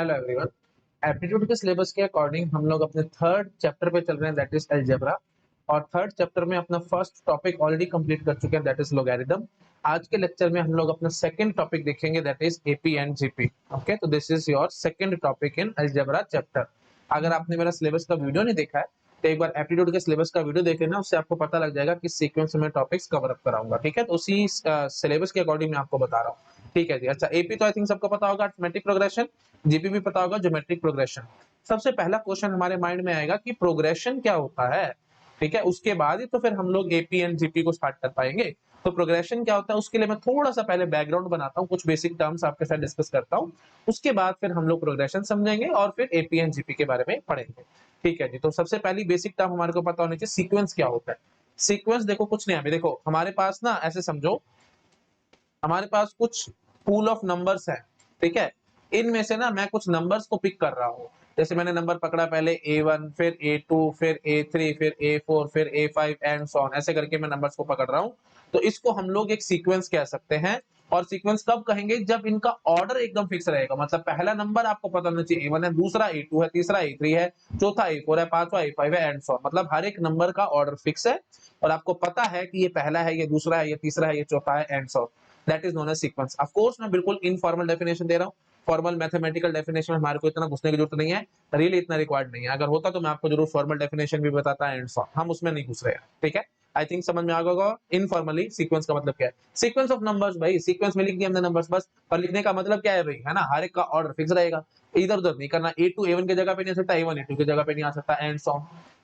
Hello everyone. Aptitude के syllabus के according हम लोग अपने थर्ड चैप्टर पे चल रहे हैं, दैट इज अलजेब्रा। और थर्ड चैप्टर में अपना फर्स्ट टॉपिक ऑलरेडी कंप्लीट कर चुके हैं, दैट इज लोगैरिथम। आज के लेक्चर में हम लोग अपना सेकंड टॉपिक देखेंगे, that is AP and GP. Okay, तो this is your second topic in algebra chapter. अगर आपने मेरा सिलेबस का वीडियो नहीं देखा है तो एक बार एप्टीट्यूड के सिलेबस का वीडियो देख लेना, उससे आपको पता लग जाएगा किस सीक्वेंस में टॉपिक्स कवर अप कराऊंगा। ठीक है, तो उसी सिलेबस के अकॉर्डिंग मैं आपको बता रहा हूँ। ठीक है जी। अच्छा, एपी तो आई थिंक सबको पता होगा, अरिथमेटिक प्रोग्रेशन। जीपी भी पता होगा, ज्योमेट्रिक प्रोग्रेशन। सबसे पहला क्वेश्चन हमारे माइंड में आएगा कि प्रोग्रेशन क्या होता है। ठीक है, उसके बाद ही तो फिर हम लोग एपी एंड जीपी को स्टार्ट कर पाएंगे। तो प्रोग्रेशन क्या होता है उसके लिए मैं थोड़ा सा पहले बैकग्राउंड बनाता हूँ, कुछ बेसिक टर्म्स आपके साथ डिस्कस करता हूँ। उसके बाद फिर हम लोग प्रोग्रेशन समझेंगे और फिर एपी एंड जीपी के बारे में पढ़ेंगे। ठीक है जी। तो सबसे पहली बेसिक टर्म हमारे को पता होनी चाहिए, सीक्वेंस क्या होता है। सीक्वेंस देखो कुछ नहीं है, अभी देखो हमारे पास ना, ऐसे समझो हमारे पास कुछ पूल ऑफ नंबर्स है। ठीक है, इनमें से ना मैं कुछ नंबर्स को पिक कर रहा हूँ। जैसे मैंने नंबर पकड़ा पहले A1, फिर A2, फिर A3, फिर A4, फिर A5 एंड सो ऑन, ऐसे करके मैं नंबर्स को पकड़ रहा हूँ। तो इसको हम लोग एक सीक्वेंस कह सकते हैं। और सीक्वेंस कब कहेंगे, जब इनका ऑर्डर एकदम फिक्स रहेगा। मतलब पहला नंबर आपको पता होना चाहिए A1 है, दूसरा A2 है, तीसरा A3 है, चौथा A4 है, पांचवा A5 है एंड सो ऑन। मतलब हर एक नंबर का ऑर्डर फिक्स है और आपको पता है कि ये पहला है, ये दूसरा है, ये तीसरा है, ये चौथा है and so on. That is known as sequence. Of course मैं बिल्कुल इनफॉर्मल डेफिनेशन दे रहा हूँ, फॉर्मल मैथमेटिकल डेफिनेशन में हमारे को इतना घुसने की जरूरत नहीं है, रियली इतना रिक्वायर्ड नहीं है। अगर होता तो मैं आपको जरूर फॉर्मल डेफिनेशन भी बताता एंड सो, हम उसमें नहीं घुस रहे हैं। ठीक है, आई थिंक समझ में आ गया होगा इनफॉर्मली सीक्वेंस का मतलब क्या है। सीक्वेंस ऑफ नंबर्स, भाई सीक्वेंस में लिख दिया हमने नंबर्स बस, पर लिखने का मतलब क्या है भाई, है ना, हर एक का ऑर्डर फिक्स रहेगा, इधर उधर नहीं करना। A2 A1 की जगह पे नहीं आ सकता, A1 A2 की जगह पे नहीं आ सकता एंड सो।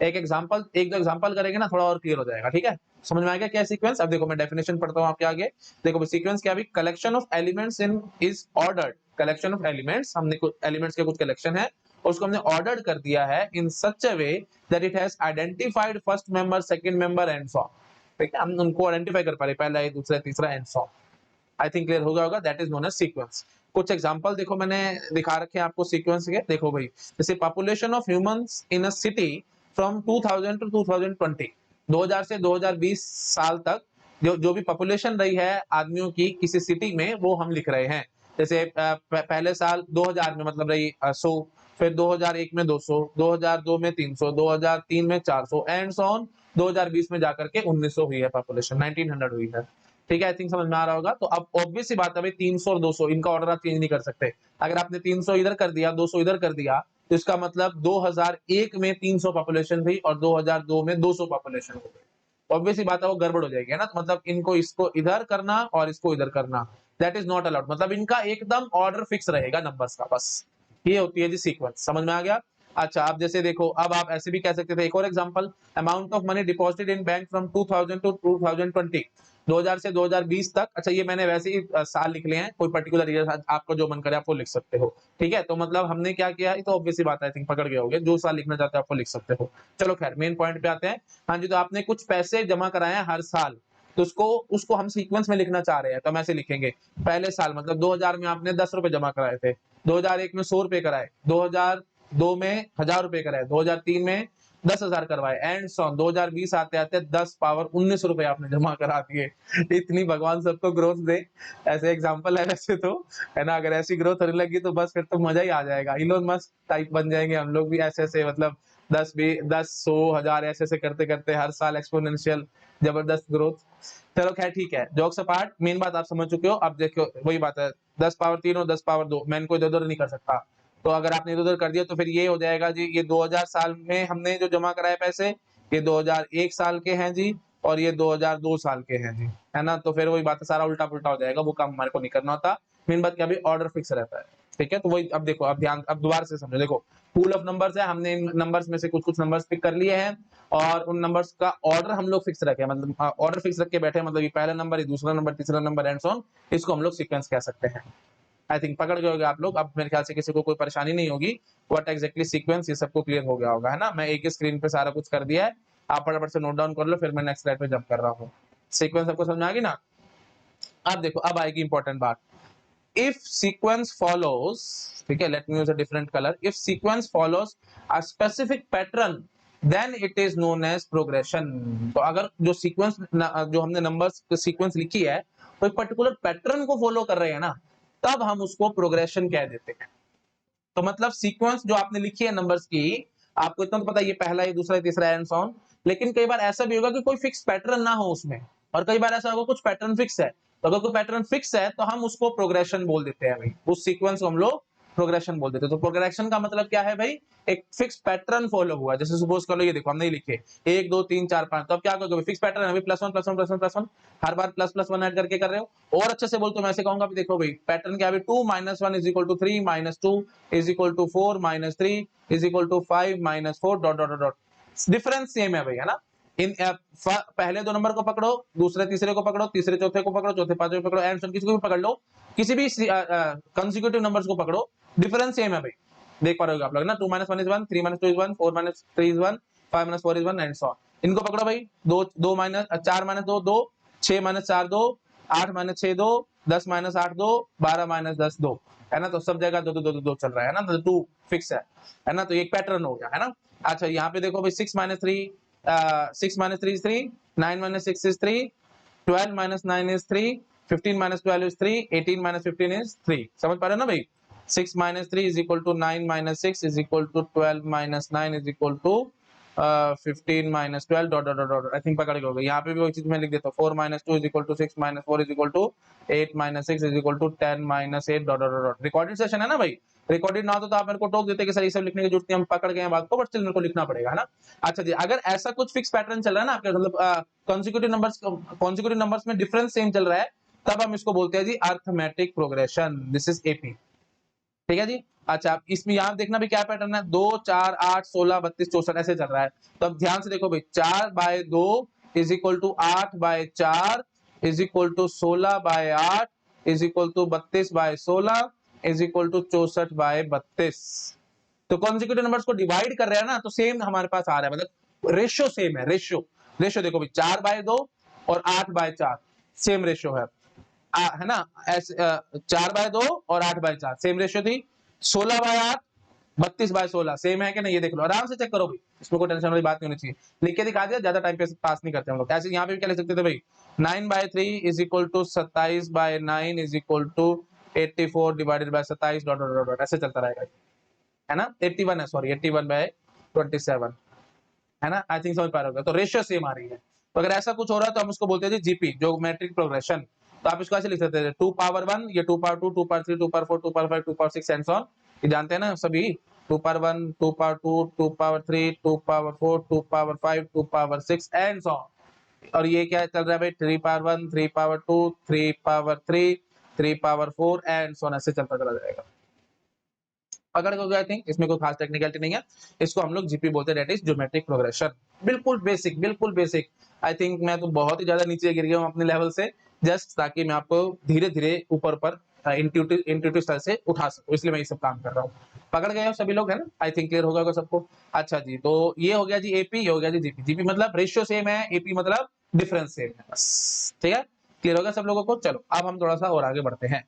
एक दो एग्जांपल करेंगे ना, थोड़ा और क्लियर हो जाएगा। ठीक है, समझ में आ गया क्या है सीक्वेंस। अब देखो मैं डेफिनेशन पढ़ता हूँ आपके आगे। देखो सीक्वेंस क्या है, collection of elements in is ordered. Collection of elements, हमने कुछ एलिमेंट्स के कुछ कलेक्शन है और उसको हमने ऑर्डर्ड कर दिया है in such a way that it has identified first member, second member and so. ठीक है, हम उनको आइडेंटिफाई कर पा रहे, पहला है, दूसरा, तीसरा and so. I think clear हो गया होगा, that is known as sequence. कुछ एग्जांपल देखो मैंने दिखा रखे हैं आपको सीक्वेंस के। देखो भाई, जैसे population of humans in a city from 2000 to 2020, 2000 से 2020 साल तक जो जो भी पॉपुलेशन रही है आदमियों की किसी सिटी में, वो हम लिख रहे हैं। जैसे पहले साल 2000 में मतलब रही 100, फिर 2001 में 200, 2002 में 300, 2003 में 400 एंड सो ऑन। 2020 में जाकर के 1900 हुई है पॉपुलेशन, 1900 हुई है। ठीक है, आई थिंक समझ में आ रहा होगा। तो अब ऑब्वियस सी बात है भाई, 300 और 200 इनका ऑर्डर आप चेंज नहीं कर सकते। अगर आपने 300 इधर कर दिया, 200 इधर कर दिया, तो इसका मतलब 2001 में 300 पॉपुलेशन थी और 2002 में 200 पॉपुलेशन हो गई। ऑब्वियस सी बात है, वो गड़बड़ हो जाएगी, है ना। तो मतलब इनको, इसको इधर करना और इसको इधर करना, दैट इज नॉट अलाउड। मतलब इनका एकदम ऑर्डर फिक्स रहेगा नंबर्स का, बस ये होती है जी सीक्वेंस। समझ में आ गया। अच्छा, आप जैसे देखो, अब आप ऐसे भी कह सकते थे, एक और example, amount of money deposited in bank from 2000 to 2020, 2000 से 2020 तक। अच्छा, ये मैंने वैसे ही साल लिख लिए हैं, कोई पर्टिकुलर ईयर आपको जो मन करे आप वो लिख सकते हो। ठीक है, तो मतलब हमने क्या किया, ये तो ऑब्वियस सी बात है, आई थिंक पकड़ गए होंगे, जो साल लिखना चाहते हो आप वो लिख सकते हो। चलो खैर, मेन पॉइंट पे आते हैं। हाँ जी, तो आपने कुछ पैसे जमा कराए हैं हर साल, तो उसको उसको हम सीक्वेंस में लिखना चाह रहे हैं, तो हम ऐसे लिखेंगे। पहले साल मतलब 2000 में आपने 10 रुपए जमा कराए थे, 2001 में 100 रुपए कराए, 2002 में 1000 रुपए कराए, 2003 में 10,000 करवाए एंड सो ऑन। 2020 आते आते 10 पावर 19 रुपए आपने जमा करा दिए। इतनी भगवान सबको ग्रोथ दे, ऐसे एग्जांपल है वैसे तो, है ना। अगर ऐसी ग्रोथ होने लगी तो बस फिर तो मजा ही आ जाएगा, इलोन मस्क टाइप बन जाएंगे हम लोग भी, ऐसे ऐसे मतलब 10 100 1000 ऐसे ऐसे करते करते हर साल एक्सपोनेंशियल जबरदस्त ग्रोथ। चलो खैर ठीक है, जोक्स अपार्ट, मेन बात आप समझ चुके हो। अब देखो वही बात है, 10 पावर 3 और 10 पावर 2, मैं इनको इधर उधर नहीं कर सकता। तो अगर आपने इधर उधर कर दिया तो फिर ये हो जाएगा जी, ये 2000 साल में हमने जो जमा कराए पैसे, ये 2001 साल के हैं जी, और ये 2002 साल के हैं जी, है ना। तो फिर वही बात है, सारा उल्टा पुल्टा हो जाएगा, वो काम हमारे को नहीं करना होता। मेन बात क्या, भी ऑर्डर फिक्स रहता है। ठीक है, तो वही, अब देखो, अब ध्यान, अब दोबारा से समझो। देखो, पूल ऑफ नंबर्स है, हमने इन नंबर्स में से कुछ कुछ नंबर्स पिक कर लिए हैं और उन नंबर्स का ऑर्डर हम लोग फिक्स रखे, मतलब ऑर्डर फिक्स रख के बैठे, मतलब ये पहला नंबर, ये दूसरा नंबर, तीसरा नंबर एंड सो ऑन। इसको हम लोग सीक्वेंस कह सकते हैं। आई थिंक पकड़ गए होगे आप लोग, अब मेरे ख्याल से किसी को कोई परेशानी नहीं होगी। व्हाट एग्जैक्टली सीक्वेंस, ये सबको क्लियर हो गया होगा, है ना। मैं एक ही स्क्रीन पे सारा कुछ कर दिया है, आप फटाफट से नोट डाउन कर लो, फिर मैं नेक्स्ट स्लाइड पे जंप कर रहा हूँ। सीक्वेंस सबको समझ में आ गई ना। अब देखो, अब आएगी इंपॉर्टेंट बात। इफ सीक्वेंस फॉलोज, ठीक है, let me use a different colour, if sequence follows a specific pattern then it is known as progression. तो अगर जो सीक्वेंस, जो हमने नंबर्स सीक्वेंस लिखी है, कोई पर्टिकुलर पैटर्न को फॉलो कर रहे हैं ना, तब हम उसको प्रोग्रेशन कह देते हैं। तो मतलब सीक्वेंस जो आपने लिखी है नंबर्स की, आपको इतना तो पता है ये पहला, ये दूसरा, ये तीसरा एंड सो ऑन, लेकिन कई बार ऐसा भी होगा कि कोई फिक्स पैटर्न ना हो उसमें, और कई बार ऐसा होगा कुछ पैटर्न फिक्स है। तो अगर कोई पैटर्न फिक्स है तो हम उसको प्रोग्रेशन बोल देते हैं भाई, उस सीक्वेंस को हम लोग प्रोग्रेशन बोल देते हैं। तो प्रोग्रेशन का मतलब क्या है भाई, एक फिक्स पैटर्न फॉलो हुआ। जैसे सपोज कर लो ये देखो हमने लिखे 1 2 3 4 5, तो अब क्या करोगे, फिक्स पैटर्न है, plus one plus one plus one plus one, हर बार प्लस प्लस वन ऐड करके कर रहे हो। और अच्छे से बोलते मैं ऐसे कहूंगा, देखो भाई पैटर्न क्या है, 2 - 1 is equal to 3 - 2 is equal to 4 - 3 is equal to 5 - 4 dot dot dot. Difference same है भाई, है ना। इन पहले दो नंबर को पकड़ो, दूसरे तीसरे को पकड़ो, तीसरे चौथे को पकड़ो, चौथे पांचवे को पकड़ो, एंड किसी को भी पकड़ लो, किसी भी कंसेक्यूटिव नंबर्स को पकड़ो, डिफरेंस सेम है भाई। देख पा रहे हो आप लोग ना, 2 - 1 is 1, 3 - 2 is 1, 4 - 3 is 1, 5 - 4 is 1 and so on. इनको पकड़ो भाई, 4 - 2 2, 6 - 4 2, 8 - 6 2, 10 - 8 2, 12 - 10 2, है ना। तो सब जगह 2 2 2 2 चल रहा है ना, तो 2 फिक्स है ना। तो एक पैटर्न हो गया, है ना। अच्छा यहाँ पे देखो भाई 6 - 3 is 3, 9 - 6 is 3, 12 - 9 is 3, 15 - 12 is 3, 18 - 15 is 3। समझ पा रहे हो ना भाई। 6 - 3 is equal to 9 - 6 is equal to 12 - 9 is equal to 15 - 12 dot dot dot. I think पकड़ गए। यहाँ पे भी वही चीज मैं लिख देता हूँ, 4 - 2 is equal to 6 - 4 is equal to 8 - 6 is equal to 10 - 8 dot dot dot. Recorded session है ना भाई, रिकॉर्डेड ना हो तो आप मेरे को टोक देते कि सर ये सब लिखने की जरूरत नहीं, हम पकड़ गए बात को, बट स्टिल मेरे को लिखना पड़ेगा, है ना। अच्छा जी, अगर ऐसा कुछ फिक्स पैटर्न चल रहा है ना आपके, मतलब कॉन्सिक्यूटिव नंबर्स में डिफरेंस सेम चल रहा है, तब हम इसको बोलते हैं जी arithmetic progression. This is AP, ठीक है जी। अच्छा इसमें यहाँ देखना भी क्या पैटर्न है, 2 4 8 16 32 64 ऐसे चल रहा है। तो अब ध्यान से देखो भाई, 4/2 is equal to 8/4 is equal to 16/8 is equal to 32/16 is equal to 64/32। तो कॉन्सिक्यूटिव नंबर्स को डिवाइड कर रहे हैं ना, तो सेम हमारे पास आ रहा है, मतलब रेशियो सेम है। रेशियो रेशियो देखो भाई, 4/2 और 8/4 सेम रेशियो है ना। 4/2 और 8/4 सेम रेशियो थी। 16/8 32/16 सेम है कि नहीं, ये देख लो आराम से चेक करो भाई, इसमें कोई टेंशन वाली बात नहीं होनी चाहिए। लिख के दिखा दिया, ज्यादा टाइम पे पास नहीं करते हम लोग। ऐसे यहाँ पे भी क्या लिख सकते थे भाई, 9/3 is equal to 27/9 is equal to 84 divided by 27 dot dot dot, ऐसे चलता रहेगा, है ना। 81 है, सॉरी 81/27, है ना। आई थिंक समझ पा रहे हो। तो रेशियो सेम आ रही है। तो अगर ऐसा कुछ हो रहा है तो हम उसको बोलते हैं जीपी, ज्योमेट्रिक प्रोग्रेशन। तो आप इसको ऐसे लिख सकते हैं, 2/1 ये 2/2 2/3 2/4 2/5 2/6 एंड सो ऑन। ये जानते हैं ना सभी, 2/1 2/2 2/3 2/4 2/5 2/6 एंड सो ऑन। और ये क्या चल रहा है भाई, 3/1 3/2 3/3 3/4 एंड सो ऑन, ऐसे चलता चला जाएगा। पकड़ गए आई थिंक, इसमें कोई खास टेक्निकलिटी नहीं है। इसको हम लोग जीपी बोलते हैं, दैट इज ज्योमेट्रिक प्रोग्रेशन। बिल्कुल बेसिक, बिल्कुल बेसिक। आई थिंक मैं तो बहुत ही ज्यादा नीचे गिर गया हूँ अपने लेवल से, जस्ट ताकि मैं आपको धीरे धीरे ऊपर पर इंट्यूटिव स्टाइल से उठा सकूं, इसलिए मैं ये सब काम कर रहा हूँ। पकड़ गए हो सभी लोग, है ना। आई थिंक क्लियर होगा सबको। अच्छा जी, तो ये हो गया जी एपी, ये हो गया जी जीपी। जीपी मतलब रेशियो सेम है, एपी मतलब डिफरेंस सेम है, बस ठीक है। क्लियर होगा सब लोगों को। चलो अब हम थोड़ा सा और आगे बढ़ते हैं।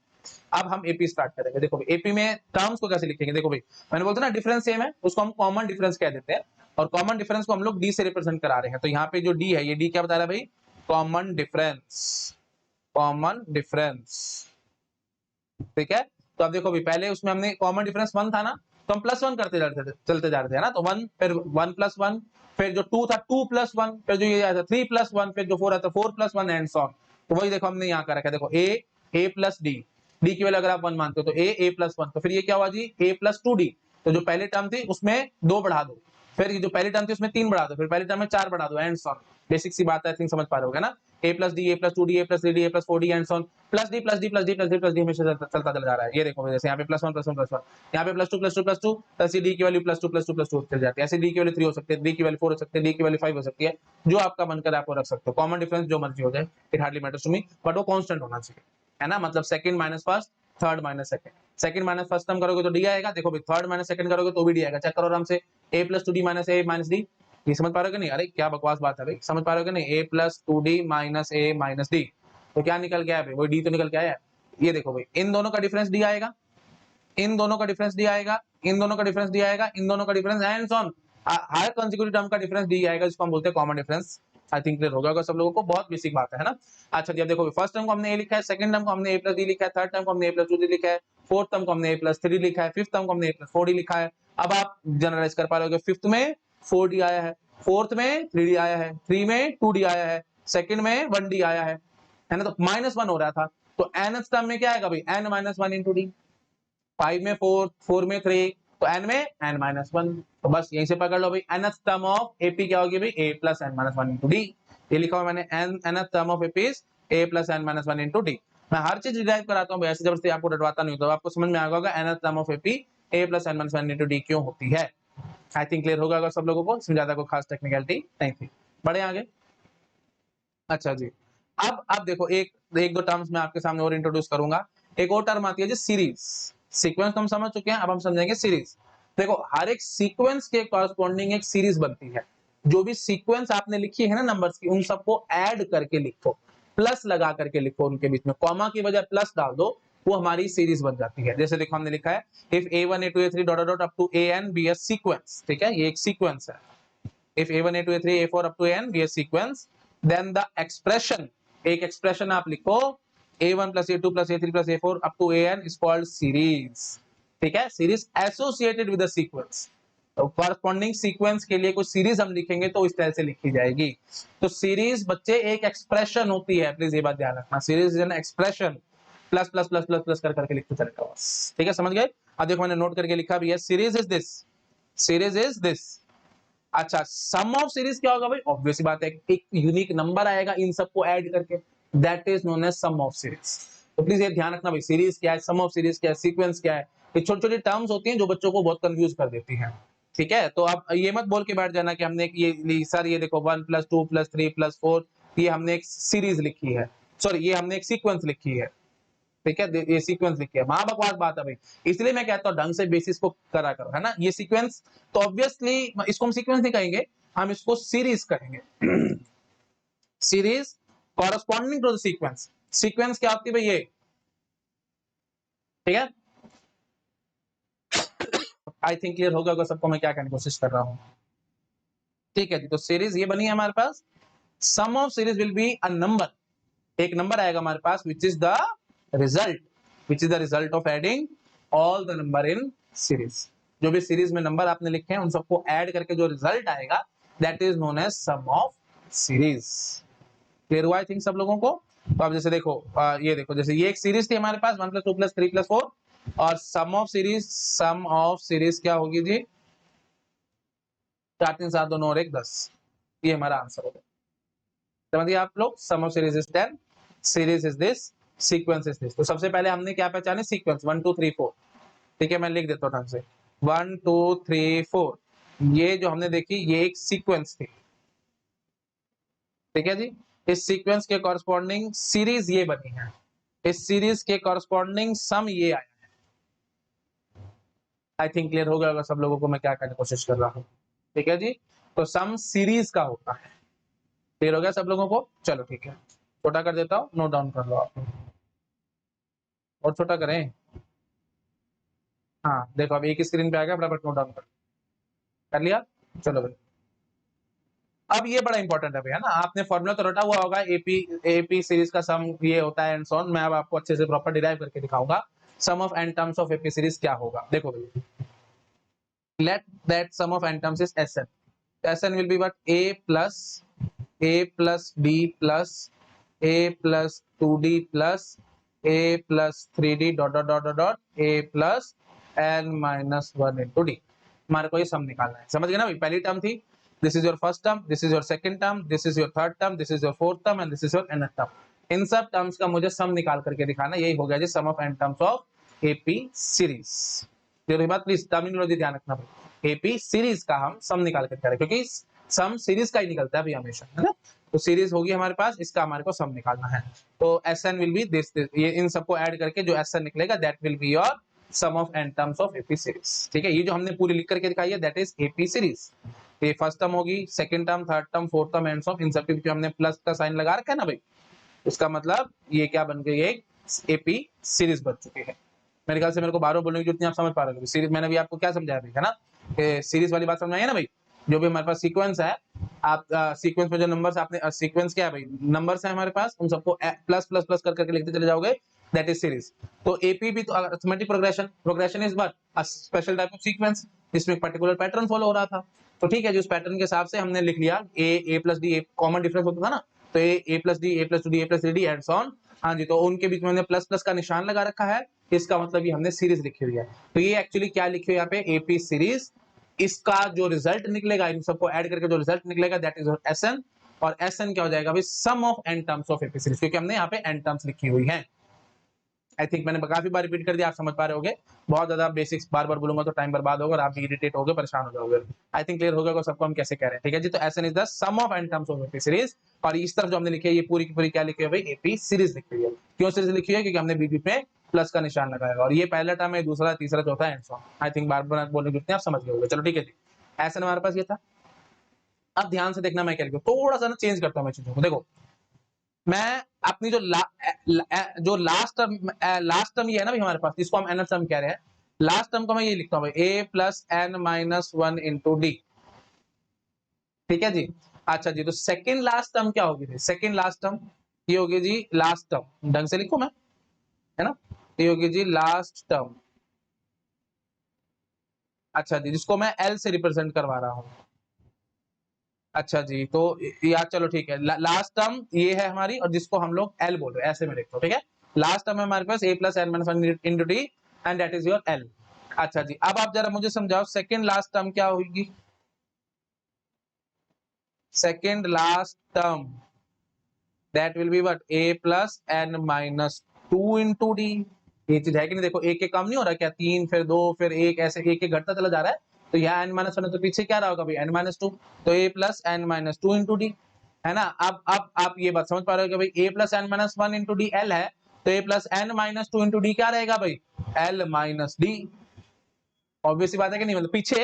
अब हम एपी स्टार्ट करेंगे। देखो एपी में टर्म्स को कैसे लिखेंगे, देखो भाई मैंने बोलता ना डिफरेंस सेम है, उसको हम कॉमन डिफरेंस कह देते हैं, और कॉमन डिफरेंस को हम लोग डी से रिप्रेजेंट करा रहे हैं। तो यहाँ पे जो डी है, ये डी क्या बता रहा है भाई, कॉमन डिफरेंस, कॉमन डिफरेंस, ठीक है। तो अब देखो भाई, पहले उसमें हमने कॉमन डिफरेंस 1 था ना, तो हम +1 करते चलते जा रहे थे ना। तो 1 फिर 1 + 1, फिर जो 2 था 2 + 1, फिर जो ये आया था 3 + 1, फिर जो 4 आता 4 + 1 एंड सो ऑन। तो वही देखो हमने यहाँ कर रखा है, देखो a + d, डी की वैल्यू अगर आप 1 मानते हो तो a + 1, तो फिर ये क्या हुआ जी, a + 2d। तो जो पहली टर्म थी उसमें 2 बढ़ा दो, फिर जो पहली टर्म थी उसमें 3 बढ़ा दो, फिर पहली टर्म में 4 बढ़ा दो एंड सो ऑन। बेसिक सी बात है, आई थिंक समझ पा रहे होगे ना। a + d a + 2d a + 3d a + 4d and so on, plus D plus D plus D plus D plus D हमेशा चलता चला जा रहा है। ये देखो जैसे यहाँ पे +1 +1 +1, यहाँ पे +2 +2 +2, ऐसे डी की वैल्यू +2 +2 +2 चल जाती है। ऐसे डी की वैल्यू 3 हो सकती है, डी की वैल्यू 4 हो सकती है, डी की वैल्यू 5 हो सकती है, जो आपका मन करे आप वो रख सकते हो। कॉमन डिफरेंस जो मर्जी हो जाए, it hardly matters to me, but वो कांस्टेंट होना चाहिए, है ना। मतलब second minus first, third minus second, second minus first term करोगे तो डी आएगा। देखो भाई थर्ड माइनस सेकंड करोगे तो भी डी आएगा। चेक करो आराम से, a + 2d - a - d। ये समझ पा रहे हो कि नहीं, अरे क्या बकवास बात है भाई, समझ पा रहे हो कि नहीं, a + 2d - a - d। तो क्या निकल गया है, वो डी तो निकल के आया है। ये देखो भाई, इन दोनों का डिफरेंस डी आएगा, इन दोनों का डिफरेंस डी आएगा, इन दोनों का डिफरेंस डी आएगा, इन दोनों का difference and so on, her consecutive term का डिफरेंस डी आएगा, जिसको हम बोलते हैं कॉमन डिफरेंस। आई थिंक क्लियर होगा सब लोगों को, बहुत बेसिक बात है ना। अच्छा जी, अब देखो फर्स्ट टर्म को हमने ए लिखा है, सेकंड टर्म को हमने a + d लिखा है, थर्ड टर्म को हमने a + 2d लिखा है, फोर्थ टर्म को हमने a+3d लिखा है, फिफ्थ टर्म को हमने a+4d लिखा है। अब आप जनरलाइज कर पा रहे हो, फिफ्थ में 4d आया है, फोर्थ में 3d आया है, 3 में 2d आया है, सेकंड में 1d आया है ना, तो -1 हो रहा था। तो nth टर्म में क्या आएगा भाई, n-1 into d, 5 में 4, 4 में 3, तो n में n-1, तो बस यहीं से पकड़ लो भाई, nth टर्म ऑफ AP क्या होगी भाई, a plus n-1 into d। ये लिखा हुआ मैंने, nth term of AP is a plus n-1 into d। मैं हर चीज डिराइव कराता हूँ, ऐसे जबरदस्ती आपको डरवाता नहीं, तो आपको समझ में आ गया nth term of AP a plus n-1 into d क्यों होती है। आई थिंक क्लियर होगा अगर सब लोगों को, इसमें ज्यादा कोई खास टेक्निकलिटी नहीं थी। बढ़े आगे। अच्छा जी, अब देखो एक दो टर्म्स मैं आपके सामने और इंट्रोड्यूस करूंगा। एक और टर्म आती है जी सीरीज। सीक्वेंस तो हम समझ चुके हैं, अब हम समझेंगे सीरीज। देखो हर एक सीक्वेंस के कॉरस्पॉन्डिंग एक सीरीज बनती है। जो भी सीक्वेंस आपने लिखी है ना नंबर्स की, उन सबको ऐड करके लिखो, प्लस लगा करके लिखो, उनके बीच में कॉमा की बजाय प्लस डाल दो, वो हमारी सीरीज बन जाती है। जैसे देखो हमने लिखा है if a1 a2 a3 dot dot up to an be a sequence, ठीक है, ये एक सीक्वेंस है। if a1 a2 a3 a4 up to an be a sequence, then the expression, एक एक्सप्रेशन आप लिखो a1 plus a2 plus a3 plus a4 up to an is called series, ठीक है, series associated with the sequence. तो corresponding sequence के लिए कोई series हम लिखेंगे तो इस तरह से लिखी जाएगी। तो सीरीज बच्चे एक एक्सप्रेशन होती है, प्लीज ये बात ध्यान रखना, series is an expression, plus plus plus plus plus कर करके लिखते चलेगा बस, ठीक है, समझ गए। अब देखो मैंने नोट करके लिखा भी है, series is this, series is this. अच्छा, सम ऑफ सीरीज क्या होगा भाई, ऑब्वियस बात है, एक यूनिक नंबर आएगा इन सबको ऐड करके, that is known as sum of series. तो प्लीज ये ध्यान रखना भाई, सीरीज क्या है, सम ऑफ सीरीज क्या है, सीक्वेंस क्या है, ये छोटी छोटी टर्म्स होती हैं जो बच्चों को बहुत कंफ्यूज कर देती हैं, ठीक है। तो आप ये मत बोल के बैठ जाना कि हमने ये सर ये देखो 1 + 2 + 3 + 4 ये हमने एक सीरीज लिखी है, सॉरी ये हमने एक सीक्वेंस लिखी है, ठीक है, ये सीक्वेंस लिखी है, महाबकवास बात है भाई। इसलिए मैं कहता हूँ ढंग से बेसिस को करा करो, है ना। ये सीक्वेंस तो ऑब्वियसली इसको हम सीक्वेंस नहीं कहेंगे, हम इसको सीरीज कहेंगे। Series corresponding to the sequence. Sequence क्या होती है भाई ये, ठीक है। आई थिंक क्लियर होगा अगर सबको मैं क्या कहने की कोशिश कर रहा हूं, ठीक है जी। तो सीरीज ये बनी है हमारे पास, sum of series will be a number, एक नंबर आएगा हमारे पास which is the result, which is the result of adding all the number in series. जो भी सीरीज में नंबर आपने लिखे हैं उन सबको ऐड करके जो रिजल्ट आएगा that is known as sum of series. Clear हुआ आई थिंक सब लोगों को। तो अब जैसे देखो ये देखो, जैसे ये एक सीरीज थी हमारे पास 1 + 2 + 3 + 4, और सम ऑफ सीरीज क्या होगी जी, 4 3 7 2 9 और 1 10, ये हमारा आंसर होगा। समझिए आप लोग, sum of series is 10, series is this, sequence is this. तो सबसे पहले हमने क्या पहचाने, सीक्वेंस 1 2 3 4, ठीक है, मैं लिख देता हूँ ढंग से 1 2 3 4, ये जो हमने देखी ये एक सीक्वेंस थी, ठीक है जी। इस सीक्वेंस के कॉरस्पॉन्डिंग सीरीज ये बनी है, इस सीरीज के कॉरस्पॉन्डिंग सम ये आया है। आई थिंक क्लियर हो गया होगा सब लोगों को मैं क्या करने की कोशिश कर रहा हूँ, ठीक है जी। तो सम सीरीज का होता है, क्लियर हो गया सब लोगों को। चलो ठीक है, छोटा कर देता हूँ, नोट डाउन कर लो आप, और छोटा करें। हाँ देखो अब एक स्क्रीन पे आ गया, फटाफट नोट डाउन कर लिया। चलो भाई, अब ये बड़ा इंपॉर्टेंट है भैया ना, आपने फॉर्मूला तो रटा हुआ होगा, एपी सीरीज का सम ये होता है एंड सो ऑन। मैं अब आपको अच्छे से प्रॉपर डिराइव करके दिखाऊंगा sum of n terms of AP series क्या होगा। देखो भाई, let that sum of n terms is Sn, Sn will be what, a plus b plus a plus 2d plus a plus 3d dot dot dot dot a plus n minus 1 into d। हमारे को ये सम निकालना है, समझ गए ना भाई। पहली टर्म थी this is your first term, this is your second term, this is your third term, this is your fourth term and this is your nth term। इन सब टर्म्स का मुझे सम निकाल करके दिखाना, यही हो गया जी sum of n terms of AP series. ये बात प्लीज टर्मिनोलॉजी ध्यान रखना भाई, एपी सीरीज का हम सम निकाल कर करें, क्योंकि सम सीरीज का ही निकलता है अभी हमेशा, है ना। तो सीरीज होगी हमारे पास, इसका हमारे को सम निकालना है। तो Sn विल बी दिस, ये इन सबको ऐड करके जो Sn निकलेगा that will be your sum of n terms of AP series, ठीक है। ये जो हमने पूरी लिख करके दिखाई है दैट इज एपी सीरीज। ये फर्स्ट टर्म होगी, second term, third term, fourth term and so on, इन सब के बीच में हमने प्लस का साइन लगा रखा है ना भाई, इसका मतलब ये क्या बन गई, एक एपी सीरीज बन चुकी है। मेरे ख्याल से मेरे को बार बार बोलने की जरूरत नहीं, आप समझ पा रहे हो सीरीज। मैंने भी आपको क्या समझाया है ना, सीरीज वाली बात समझ आई है ना भाई। जो भी हमारे पास सीक्वेंस है, आप सीक्वेंस में जो नंबर्स आपने सीक्वेंस क्या है भाई, नंबर्स है हमारे पास, उन सबको प्लस प्लस प्लस कर करके लिखते चले जाओगे, दैट इज सीरीज। तो एपी भी तो arithmetic progression is what a special type of sequence, जिसमें एक पर्टिकुलर पैटर्न फॉलो हो रहा था। तो ठीक है जी, उस पैटर्न के हिसाब से हमने लिख लिया A plus D, common difference होता था ना, तो A plus D, A plus two D, A plus three D and so on. हाँ जी, तो उनके बीच में हमने प्लस प्लस का निशान लगा रखा है, इसका मतलब ये हमने सीरीज लिखी हुई है। तो ये एक्चुअली क्या लिखी हुई है यहाँ पे, एपी सीरीज। इसका जो रिजल्ट निकलेगा, इन सबको ऐड करके जो रिजल्ट निकलेगा दैट इज एसएन। और एसएन क्या हो जाएगा भाई, sum of N terms of AP series, क्योंकि हमने यहाँ पे एन टर्म्स लिखी हुई है। आई थिंक मैंने काफी बार रिपीट कर दिया, आप समझ पा रहे होगे। बहुत ज्यादा बेसिक्स बार बार बोलूंगा तो टाइम बर्बाद होगा और आप भी इरिटेट होगे, परेशान हो जाओगे। आई थिंक क्लियर हो गया सबको हम कैसे कह रहे हैं, ठीक है जी। तो SN is the sum of N terms of AP series. और इस तरफ जो हमने लिखी है ये पूरी की पूरी क्या लिखी है भाई, एपी सीरीज लिखी हुई है। क्यों सीरीज लिखी है, क्योंकि हमने बीबी पे प्लस का निशान लगाया, और ये पहला टर्म है, दूसरा, तीसरा, चौथा and so on. I think बार बार बोलने की आप समझ गए होंगे। चलो ठीक है जी, एसएन हमारे पास ये था। अब ध्यान से देखना, मैं क्या लिखूं, थोड़ा सा ना चेंज करता हूं मैं चीजों को। देखो मैं अपनी जो लास्ट टर्म ये है ना भाई हमारे पास, जिसको हम एन टर्म कह रहे हैं, लास्ट टर्म को मैं ये लिखता हूँ भाई, A plus N minus one into D. ठीक है जी। अच्छा जी, तो सेकंड लास्ट टर्म क्या होगी, सेकंड लास्ट टर्म ये होगी जी लास्ट टर्म, ढंग से लिखो मैं, है ना, ये होगी जी लास्ट टर्म। अच्छा जी, जिसको मैं एल से रिप्रेजेंट करवा रहा हूँ। अच्छा जी, तो यार चलो ठीक है, लास्ट टर्म ये है हमारी, और जिसको हम लोग एल बोल रहे हैं, ऐसे में लिखते हो, ठीक है। लास्ट टर्म है हमारे पास A plus N minus one into D and that is your L. अच्छा जी, अब आप जरा मुझे समझाओ सेकंड लास्ट टर्म क्या होगी। Second last term that will be what, A plus N minus two into D. ये चीज है कि नहीं, देखो एक एक कम नहीं हो रहा क्या, तीन फिर दो फिर एक, ऐसे एक एक घटता चला जा रहा है। तो यहाँ एन माइनस वन है तो पीछे क्या रहा होगा भाई, एन माइनस टू। तो A plus N minus two into D, है ना। अब आप ये बात समझ पा रहे हो कि भाई A plus N minus one into D L है, तो A plus N minus two into D क्या रहेगा भाई, एल माइनस डी। ऑब्वियस बात है कि नहीं, मतलब पीछे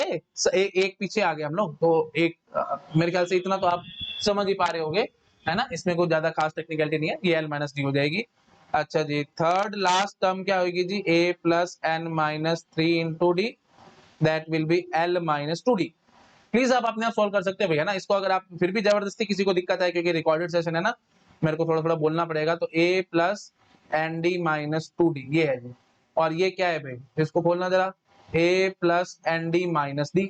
एक पीछे आ गए हम लोग, तो एक मेरे ख्याल से इतना तो आप समझ ही पा रहे होगे, है ना। इसमें कोई ज्यादा खास टेक्निकलिटी नहीं है, ये एल माइनस डी हो जाएगी। अच्छा जी, थर्ड लास्ट टर्म क्या होगी जी, A plus N minus three into D that will be L minus two D. Please आप अपने आप सॉल्व कर सकते हो भैया ना इसको। अगर आप फिर भी जबरदस्ती किसी को दिक्कत है, क्योंकि रिकॉर्डेड सेशन है ना, मेरे को थोड़ा थोड़ा बोलना पड़ेगा। तो A plus N D minus two D ये है जी, और ये क्या है भाई, इसको खोलना जरा, A plus N D minus D.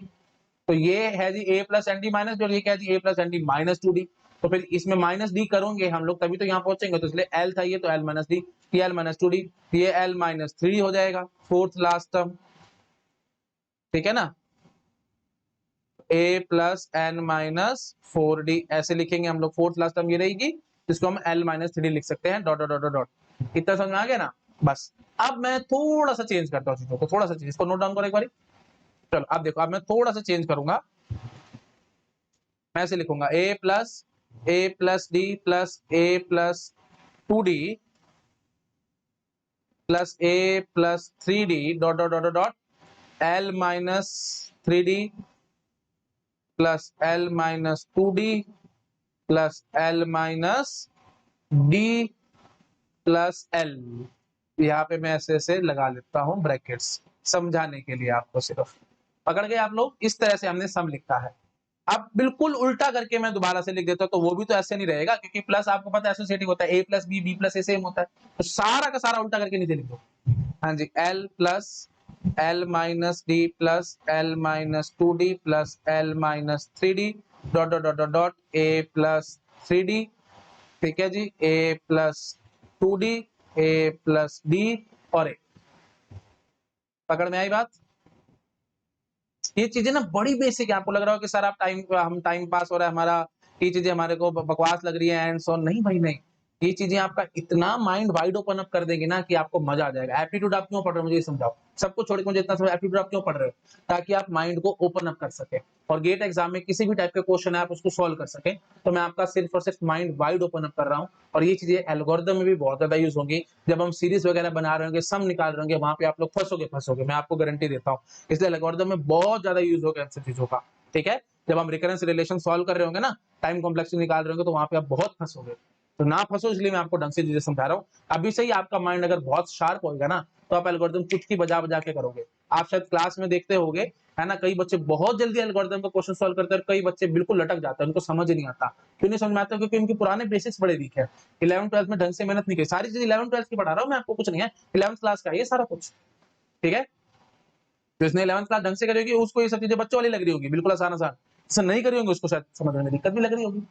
तो ये है जी A plus N D minus D, और ये क्या है जी A plus N D minus two D. तो फिर इसमें माइनस डी करोगे हम लोग तभी तो यहाँ पहुंचेंगे, तो इसलिए एल था ये, तो एल माइनस डी, ये एल माइनस टू डी, ये एल माइनस थ्री हो जाएगा फोर्थ लास्ट टर्म, ठीक है ना। A plus N minus four D ऐसे लिखेंगे हम लोग, फोर्थ लास्ट टर्म ये रहेगी, जिसको हम एल माइनस थ्री लिख सकते हैं, डॉट डॉट डॉट डॉट। इतना समझ में आ गया ना, बस। अब मैं थोड़ा सा चेंज करता हूँ चीजों को, थोड़ा सा चेंज, इसको नोट डाउन करो एक बार। चलो अब देखो, अब मैं थोड़ा सा चेंज करूंगा, मैं ऐसे लिखूंगा A plus D plus A plus two D plus A plus three D dot dot dot dot L minus three D plus L minus two D plus L minus D plus L. यहाँ पे मैं ऐसे ऐसे लगा लेता हूं brackets समझाने के लिए आपको, सिर्फ पकड़ गए आप लोग। इस तरह से हमने सम लिखा है। अब बिल्कुल उल्टा करके मैं दोबारा से लिख देता हूं, तो वो भी तो ऐसे नहीं रहेगा, क्योंकि प्लस आपको पता है एसोसिएटिव होता है, ए प्लस बी, बी प्लस ए सेम होता है। तो सारा का सारा उल्टा करके नीचे लिख दो। हाँ जी, L plus L minus D plus L minus two D plus L minus three D dot dot dot dot A plus three D, ठीक है जी, A plus two D, A plus D और ए। पकड़ में आई बात। ये चीजें ना बड़ी बेसिक है, आपको लग रहा हो कि सर आप हम टाइम पास हो रहा है हमारा, ये चीजें हमारे को बकवास लग रही है एंड सो, नहीं भाई नहीं। ये चीजें आपका इतना माइंड वाइड ओपन अप कर देगी ना कि आपको मजा आ जाएगा। एप्टीट्यूड आप क्यों पढ़ रहे हो मुझे ये समझाओ, सबको छोड़ के मुझे इतना सब एप्टीट्यूड आप क्यों पढ़ रहे हो, ताकि आप माइंड को ओपन अप कर सके और गेट एग्जाम में किसी भी टाइप के क्वेश्चन है आप उसको सॉल्व कर सके। तो मैं आपका सिर्फ और सिर्फ माइंड वाइड ओपन अप कर रहा हूँ, और ये चीजें एल्गोरिथम में भी बहुत ज्यादा यूज होंगी। जब हम सीरीज वगैरह बना रहे होंगे, सम निकाल रहे होंगे, वहां पे आप लोग फंसोगे, मैं आपको गारंटी देता हूँ। इसलिए एल्गोरिथम में बहुत ज्यादा यूज होगा इन सब चीजों का, ठीक है। जब हम रिकरेंस रिलेशन सॉल्व कर रहे होंगे ना, टाइम कॉम्प्लेक्सिटी निकाल रहे होंगे, तो वहां पे आप बहुत फंसोगे। तो ना फंसो, इसलिए मैं आपको ढंग से चीजें समझा रहा हूँ। अभी से ही आपका माइंड अगर बहुत शार्प होगा ना, तो आप एल्गोरिथम चुटकी बजा बजा के करोगे। आप शायद क्लास में देखते होंगे, है ना, कई बच्चे बहुत जल्दी एल्गोरिथम का क्वेश्चन सॉल्व करते हैं और कई बच्चे बिल्कुल लटक जाते हैं, उनको समझ ही नहीं आता। क्यों नहीं समझ में आता? क्योंकि उनके पुराने बेसिक्स बड़े वीक है। 11 12 में ढंग से मेहनत नहीं की। सारी चीज 11 12 की पढ़ा रहा हूँ मैं आपको, कुछ नहीं है, 11th क्लास का है ये सारा कुछ, ठीक है। जिसने 11th क्लास ढंग से करी होगी उसको ये सब चीजें बच्चों वाली लग रही होगी, बिल्कुल आसान आसान। जिसने नहीं करी होंगी उसको शायद समझने में दिक्कत भी लग रही होगी।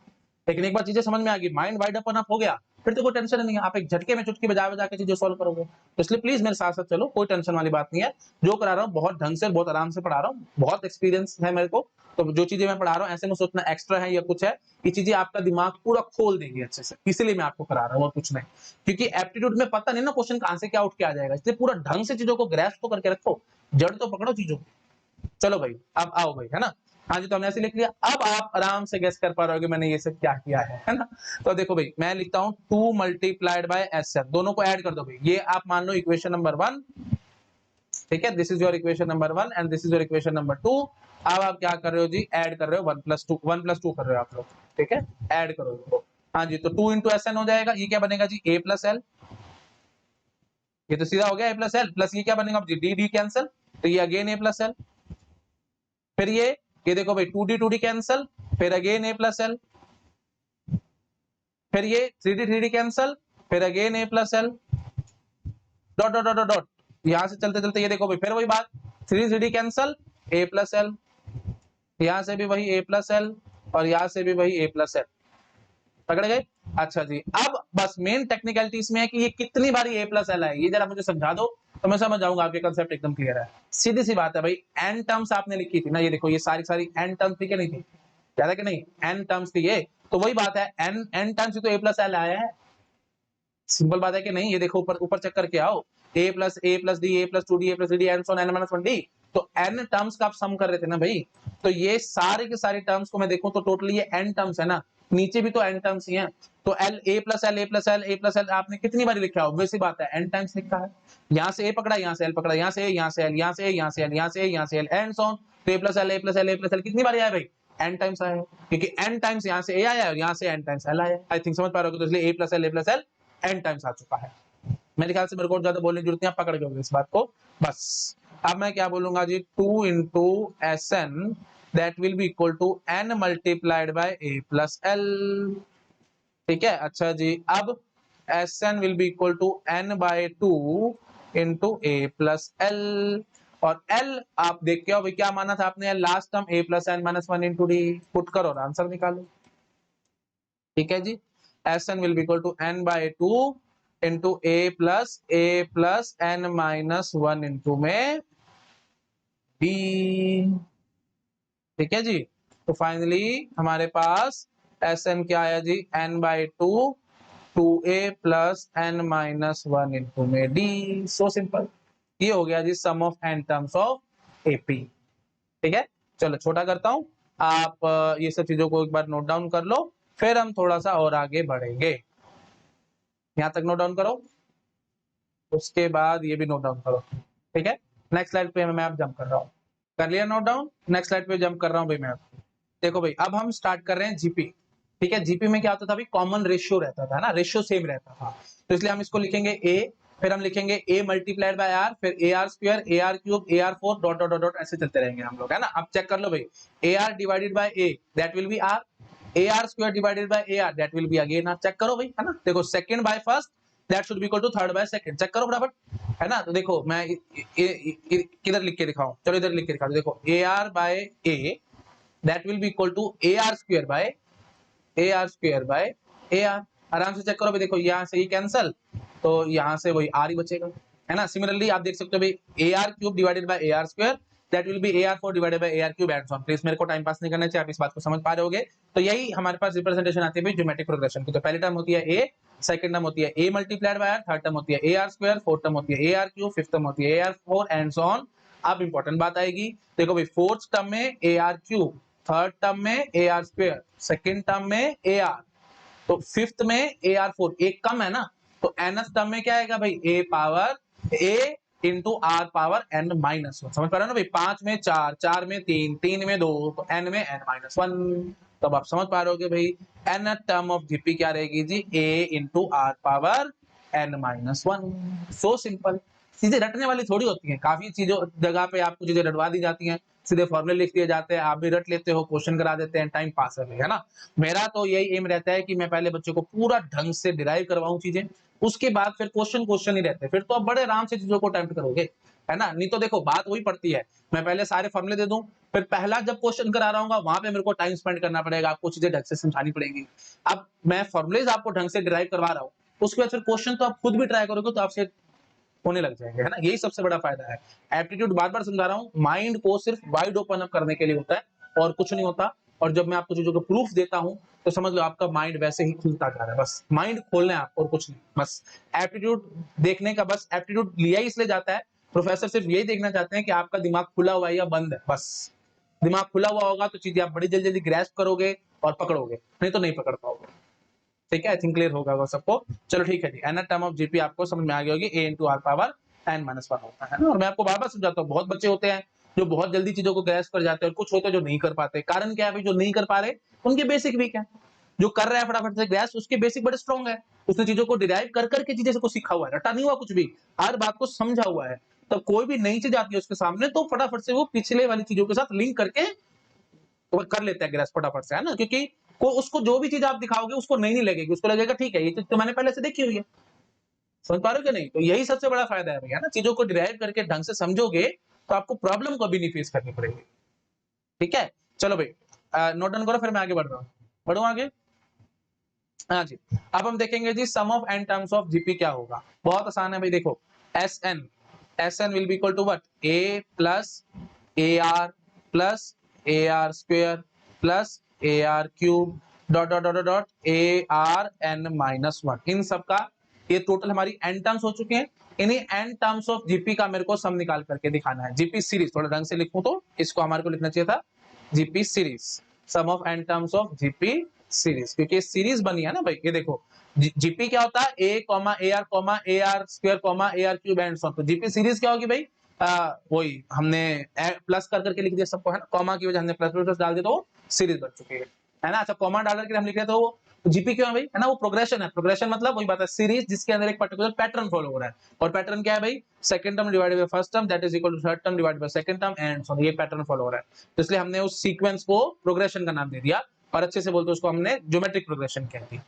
लेकिन एक बार चीजें समझ में आ गई, माइंड वाइड ओपन अप हो गया, फिर तो कोई टेंशन नहीं है, आप एक झटके में चुटकी बजा बजा के चीजें सॉल्व करोगे। तो इसलिए प्लीज मेरे साथ साथ चलो, कोई टेंशन वाली बात नहीं है। जो करा रहा हूँ बहुत ढंग से बहुत आराम से पढ़ा रहा हूँ, बहुत एक्सपीरियंस है मेरे को। तो जो चीजें मैं पढ़ा रहा हूँ ऐसे में सोचना एक्स्ट्रा है या कुछ है, ये चीजें आपका दिमाग पूरा खोल देंगी अच्छे से, इसलिए मैं आपको करा रहा हूँ और कुछ नहीं। क्योंकि एप्टीट्यूड में पता नहीं ना क्वेश्चन कहां से क्या उठ के आ जाएगा, इसलिए पूरा ढंग से चीजों को ग्रैस्प तो करके रखो, जड़ तो पकड़ो चीजों की। चलो भाई अब आओ भाई, है ना। हाँ जी, तो हमने ऐसे लिख लिया। अब आप आराम से गेस कर पा रहे हो कि मैंने ये सब क्या किया है ना। तो देखो भाई मैं लिखता हूं 2 मल्टीप्लाइड बाय एस एन, दोनों को ऐड कर दो भाई। ये आप मान लो इक्वेशन नंबर 1, ठीक है, this is your equation number 1 and this is your equation number 2। अब आप क्या कर रहे हो जी, ऐड कर रहे हो 1 + 2, 1 + 2 कर रहे हो आप लोग, ठीक है, ऐड करो इनको। हाँ जी, तो 2 इंटू एस एन हो जाएगा, ये क्या बनेगा जी, a + l। ये तो सीधा हो गया a + l, प्लस ये क्या बनेगा जी, d d कैंसिल, तो ये अगेन a + l। फिर ये देखो भाई 2d कैंसल, फिर अगेन a + l। फिर ये 3d कैंसल, फिर again a + l, dot dot dot dot. यहां से चलते चलते ये देखो भाई फिर वही बात, 3d कैंसल, a + l, यहां से भी वही a + l और यहां से भी वही a + l। पकड़ गए? अच्छा जी, अब बस मेन टेक्निकलिटी इसमें है कि ये कितनी बारी a + l है, ये जरा मुझे समझा दो तो मैं समझ जाऊंगा, आपके कंसेप्ट एकदम क्लियर है। सीधी सी बात है भाई, n टर्म्स आपने लिखी थी ना, ये देखो ये सारी सारी n टर्म्स थी कि नहीं थी, याद है कि नहीं, n टर्म्स थी ये। तो वही बात है, n टर्म्स तो a + l आया है, सिंपल बात है कि नहीं। ये देखो ऊपर ऊपर चेक करके आओ, a + d, a + 2d, a + 3d and so n - 1d। तो n टर्म्स का आप सम कर रहे थे ना भाई, तो ये सारे के सारे टर्म्स को मैं देखूं तो टोटली ये n टर्म्स है ना, नीचे भी तो n टर्म्स ही हैं। तो l a + l a + l a + l आपने कितनी बार लिखा है, ऑब्वियस सी बात है n टाइम्स लिखा है। यहां से a पकड़ा, यहां से l पकड़ा, यहां से a, यहां से l, यहां से a, यहां से l, यहां से a, यहां से l एंड सो ऑन। तो a + l a + l a + l कितनी बार आया भाई, n टाइम्स आया है, क्योंकि n टाइम्स यहां से a आया है और यहां से n टाइम्स l आया है। आई थिंक समझ पा रहे हो, तो इसलिए a + l a + l n times आ चुका है। मेरे ख्याल से मेरे को ज्यादा बोलने की जरूरत नहीं, आप पकड़ गए इस बात को। बस अब मैं क्या बोलूंगा जी, 2 into S N that will be equal to n multiplied by a + l, ठीक है। अच्छा जी, अब S N will be equal to n/2 into a + l, और l आप देख के आओ भाई, क्या माना था आपने, last term a + n - 1 into d, put करो और आंसर निकालो, ठीक है जी। S N will be equal to n/2 into a + n - 1 into में b, ठीक है जी। तो फाइनली हमारे पास एस एन क्या आया जी, n/2 2a + n - 1 इंटू में d। सो सिंपल, ये हो गया जी sum of n terms of AP, ठीक है। चलो छोटा करता हूं, आप ये सब चीजों को एक बार नोट डाउन कर लो, फिर हम थोड़ा सा और आगे बढ़ेंगे। यहां तक नोट डाउन करो, उसके बाद ये भी नोट डाउन करो, ठीक है। नेक्स्ट स्लाइड पे मैं आप जंप कर रहा हूँ, कर लिया नोट डाउन, नेक्स्ट स्लाइड पे जंप कर रहा हूँ भाई मैं आपको। देखो भाई अब हम स्टार्ट कर रहे हैं जीपी, ठीक है। जीपी में क्या होता था भाई, कॉमन रेशियो रहता था ना, रेशियो सेम रहता था, तो इसलिए हम इसको लिखेंगे a, फिर हम लिखेंगे a मल्टीप्लाइड बाय r, फिर ar² ar³ ar4 dot dot dot ऐसे चलते रहेंगे हम लोग, है ना। अब चेक कर लो भाई, ar divided by a that will be r, ar² divided by ar that will be again r। Check करो भाई, है ना, देखो second by first that should be equal to third by second, check करो फटाफट, है ना। तो देखो मैं किधर लिख के दिखाऊं, चलो इधर लिख के दिखा दो, देखो ar/a that will be equal to ar² by ar। आराम से चेक करो भाई, देखो यहाँ से ये कैंसल, तो यहाँ से वही r ही बचेगा, है ना। सिमिलरली आप देख सकते हो भाई ar³ divided by ar² that will B ar4 divided by ar³ and so on. Please मेरे को टाइम पास नहीं करना चाहिए, आप इस बात को समझ पा रहे होगे। तो यही हमारे पास रिप्रेजेंटेशन आती है भाई ज्योमेट्रिक प्रोग्रेशन की। तो पहली टर्म होती है a, सेकंड टर्म होती है a multiplied by r, third term होती है ar², फोर्थ टर्म होती है ar³, फिफ्थ टर्म होती है ar4 एंड सो ऑन। अब इंपॉर्टेंट बात आएगी, देखो भाई फोर्थ टर्म में ar³, थर्ड टर्म में ar², सेकंड टर्म में ar, तो फिफ्थ में ar4, एक कम है ना, तो nth टर्म में क्या आएगा भाई, a power a into r power n - 1। समझ पा रहे हो ना भाई, 5 में 4, 4 में 3, 3 में 2, तो n में n - 1। तब आप समझ पा रहे हो भाई n टर्म ऑफ जीपी क्या रहेगी जी, a into r power n - 1। So simple, चीजें रटने वाली थोड़ी होती हैं, काफी चीजों जगह पे आपको चीजें रटवा दी जाती हैं, सीधे फॉर्मूले लिख दिए जाते हैं, आप भी रट लेते हो, क्वेश्चन करा देते हैं, टाइम पास है ना। मेरा तो यही एम रहता है कि मैं पहले बच्चों को पूरा ढंग से डिराइव करवाऊं चीजें, उसके बाद फिर क्वेश्चन ही रहते हैं, फिर तो आप बड़े आराम से चीजों को अटेम्प्ट करोगे, है ना। नहीं तो देखो बात वही पड़ती है, मैं पहले सारे फॉर्मूले दे दूं, फिर पहला जब क्वेश्चन करा रहा हूँ वहां पे मेरे को टाइम स्पेंड करना पड़ेगा, आपको चीजें ढंग से समझानी पड़ेगी। अब मैं फॉर्मूलेज आपको ढंग से डिराइव करवा रहा हूँ, उसके बाद फिर क्वेश्चन तो आप खुद भी ट्राई करोगे तो आपसे होने लग जाएंगे, है ना। यही सबसे बड़ा फायदा है। एप्टीट्यूड बार बार समझा रहा हूँ, माइंड को सिर्फ वाइड ओपन अप करने के लिए होता है और कुछ नहीं होता। और जब मैं आपको चीजों को प्रूफ देता हूँ तो समझ लो आपका माइंड वैसे ही खुलता जा रहा है, बस माइंड खोलना है आपको और कुछ नहीं। बस एप्टीट्यूड देखने का, बस एप्टीट्यूड लिया ही इसलिए जाता है, प्रोफेसर सिर्फ यही देखना चाहते हैं कि आपका दिमाग खुला हुआ है या बंद है। बस दिमाग खुला हुआ होगा तो चीजें आप बड़ी जल्दी जल्दी ग्रैस्प करोगे और पकड़ोगे, नहीं तो नहीं पकड़ पाओगे। ठीक है, आई थिंक क्लियर होगा वो सबको। चलो ठीक है जी, एन टर्म ऑफ जीपी आपको समझ में आ गई होगी, a into are power n-1 होता है ना। और मैं आपको बार बार समझाता हूँ, बहुत बच्चे होते हैं जो बहुत जल्दी चीजों को ग्रैस्प कर जाते हैं और कुछ होते हैं जो नहीं कर पाते। कारण क्या है भाई, जो नहीं कर पा रहे उनके बेसिक वीक है, जो कर रहा है फटाफट से ग्रैस्प उसके बेसिक बड़े स्ट्रॉन्ग है, उसने चीजों को डिराइव कर करके चीजें को सीखा हुआ है, रटा नहीं हुआ कुछ भी, हर बात को समझा हुआ है। तो कोई भी नई चीज आती है उसके सामने तो फटाफट से वो पिछले वाली चीजों के साथ लिंक करके वो कर लेते हैं ग्रैस्प फटाफट से, है ना। क्योंकि को उसको जो भी चीज आप दिखाओगे उसको नहीं लगेगी, उसको लगेगा ठीक है ये चीज तो मैंने पहले से देखी हुई है। समझ पा रहे हो कि नहीं। तो यही सबसे बड़ा फायदा है भैया ना, चीजों को डिराइव करके ढंग से समझोगे तो आपको प्रॉब्लम कभी नहीं फेस करनी पड़ेगी। ठीक है, चलो भाई नोट डाउन करो, फिर मैं आगे बढ़ रहा हूँ, बढ़ू आगे। हाँ जी, अब हम देखेंगे जी sum of N terms of GP क्या होगा। बहुत आसान है भाई, देखो S N will be equal to what, A plus A R plus A R square plus A R cube dot dot dot dot A R N minus one. इन सबका ये टोटल हमारी एन टर्म्स हो चुके हैं। इन्हीं N terms of GP का मेरे को सम निकाल करके दिखाना है। जीपी सीरीज थोड़ा ढंग से लिखूं तो इसको हमारे को लिखना चाहिए था GP series, sum of N terms of GP series, क्योंकि सीरीज बनी है ना भाई। ये देखो जीपी क्या होता है, A comma A R square comma A R cube and so on. तो जीपी सीरीज क्या होगी भाई, वही हमने प्लस कर करके लिख दिया सबको, है ना, कॉमा की वजह हमने प्लस प्लस डाल दिया तो वो सीरीज बन चुकी है ना। अच्छा कॉमा डाल करके हम लिख रहे थे वो जीपी क्यों है भाई, है ना, वो प्रोग्रेशन है। प्रोग्रेशन मतलब वही बात है, सीरीज जिसके अंदर एक पर्टिकुलर पैटर्न फॉलो हो रहा है। और पैटर्न क्या है भाई, second term divided by first term that is equal to third term divided by second term and so on. ये पैटर्न फॉलो हो रहा है, तो इसलिए हमने उस सीक्वेंस को प्रोग्रेशन का नाम दे दिया, और अच्छे से बोलते उसको हमने ज्योमेट्रिक प्रोग्रेशन कहती है।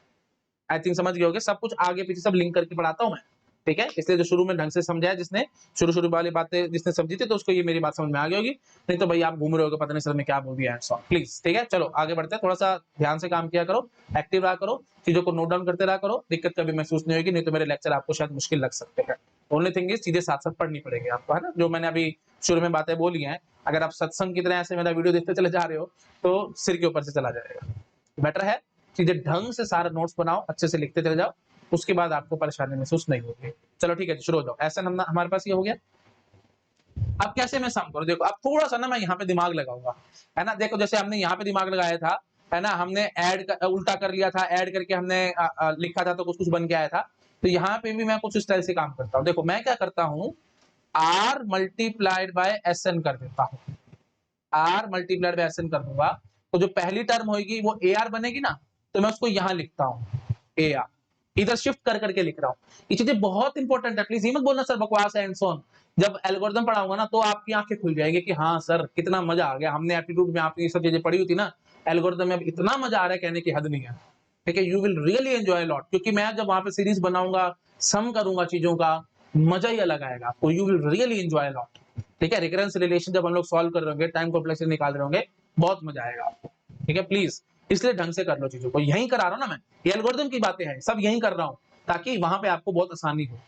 आई थिंक समझ गए होगे, सब कुछ आगे पीछे सब लिंक करके पढ़ाता हूं मैं। ठीक है, इसलिए जो शुरू में ढंग से समझाया, जिसने शुरू शुरू वाली बातें जिसने समझी थी तो उसको ये मेरी बात समझ में आ गई होगी। नहीं तो भाई आप घूम रहे हो पता नहीं सर मैं क्या बोल दिया, प्लीज। ठीक है, चलो आगे बढ़ते हैं, थोड़ा सा ध्यान से काम किया करो, एक्टिव रहा करो, चीजों को नोट डाउन करते रहा करो, दिक्कत कभी महसूस नहीं होगी। नहीं तो मेरे लेक्चर आपको शायद मुश्किल लग सकते हैं। ओनली थिंग इज चीजें साथ साथ पढ़नी पड़ेगी आपको, है ना। जो मैंने अभी शुरू में बातें बोली हैं, अगर आप सत्संग की तरह ऐसे मेरा वीडियो देखते चले जा रहे हो तो सिर के ऊपर से चला जाएगा। बेटर है चीजें ढंग से सारा नोट्स बनाओ, अच्छे से लिखते चले जाओ, उसके बाद आपको परेशानी महसूस नहीं होगी। चलो ठीक है, शुरू हो जाओ। ऐसा हमारे पास ये हो गया। अब कैसे मैं सम करूं, देखो अब थोड़ा सा ना मैं यहाँ पे दिमाग लगाऊंगा, है ना। देखो जैसे हमने यहाँ पे दिमाग लगाया था, है ना, हमने उल्टा कर लिया था, ऐड करके हमने लिखा था तो कुछ कुछ बन के आया था। तो यहाँ पे भी मैं कुछ इस तरह से काम करता हूँ। देखो मैं क्या करता हूँ, R multiplied by S N कर देता हूँ, R multiplied by S N कर दूंगा, तो जो पहली टर्म होगी वो ए आर बनेगी ना, तो मैं उसको यहां लिखता हूं ए आर, इधर शिफ्ट कर करके लिख रहा हूं। ये चीजें बहुत इंपॉर्टेंट है, प्लीज ये मत बोलना सर बकवास है एंड सो ऑन। जब एल्गोरिथम पढ़ाऊंगा ना तो आपकी आंखें खुल जाएंगी कि हाँ सर कितना मजा आ गया, हमने एप्टीट्यूड में आपने ये सब चीजें पढ़ी हुई थी ना, एल्गोरिथम में अब इतना मजा आ रहा है कहने की हद नहीं है। ठीक है, you will really enjoy lot, क्योंकि मैं जब वहां पे सीरीज बनाऊंगा, सम करूंगा चीजों का, मजा ही अलग आएगा आपको, you will really enjoy lot. ठीक है, रिकरेंस रिलेशन जब हम लोग सॉल्व कर रहे होंगे, टाइम कॉम्प्लेक्सिटी निकाल रहे होंगे, बहुत मजा आएगा आपको। ठीक है, प्लीज इसलिए ढंग से कर लो चीजों को, यही करा रहा हूं ना मैं, ये एल्गोरिथम की बातें हैं सब यही कर रहा हूं, ताकि वहां पे आपको बहुत आसानी हो।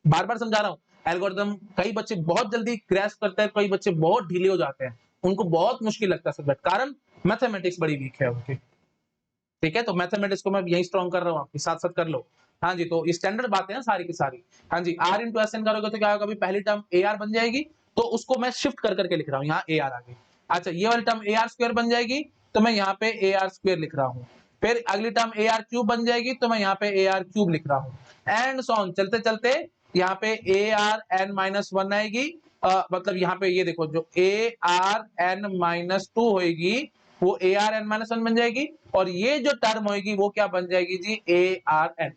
बार बार समझा रहा हूं, एल्गोरिथम कई बच्चे बहुत जल्दी ग्रैस्प करते हैं, कई बच्चे बहुत ढीले हो जाते हैं, उनको बहुत मुश्किल लगता है सब्जेक्ट, कारण मैथमेटिक्स बड़ी वीक है उनकी। ठीक है, तो मैथमेटिक्स को मैं यही स्ट्रॉन्ग कर रहा हूँ, आपके साथ साथ कर लो। हाँ जी, तो स्टैंडर्ड बातें हैं सारी की सारी। हाँ जी, आर इंटू एस एन करोगे तो क्या होगा, पहली टर्म ए आर बन जाएगी, तो उसको मैं शिफ्ट कर करके लिख रहा हूँ, यहाँ ए आर आ गई। अच्छा ये वाली टर्म ए आर स्क्वायर बन जाएगी, तो मैं यहाँ पे ए आर स्क्वायर लिख रहा हूँ। फिर अगली टर्म ए आर क्यूब बन जाएगी, तो मैं यहाँ पे ए आर क्यूब लिख रहा हूँ, एंड सो ऑन चलते चलते यहाँ पे A R N minus one आएगी। मतलब यहाँ पे ये देखो, जो A R N minus two होगी वो A R N minus one बन जाएगी, और ये जो टर्म होगी वो क्या बन जाएगी जी, ए आर एन।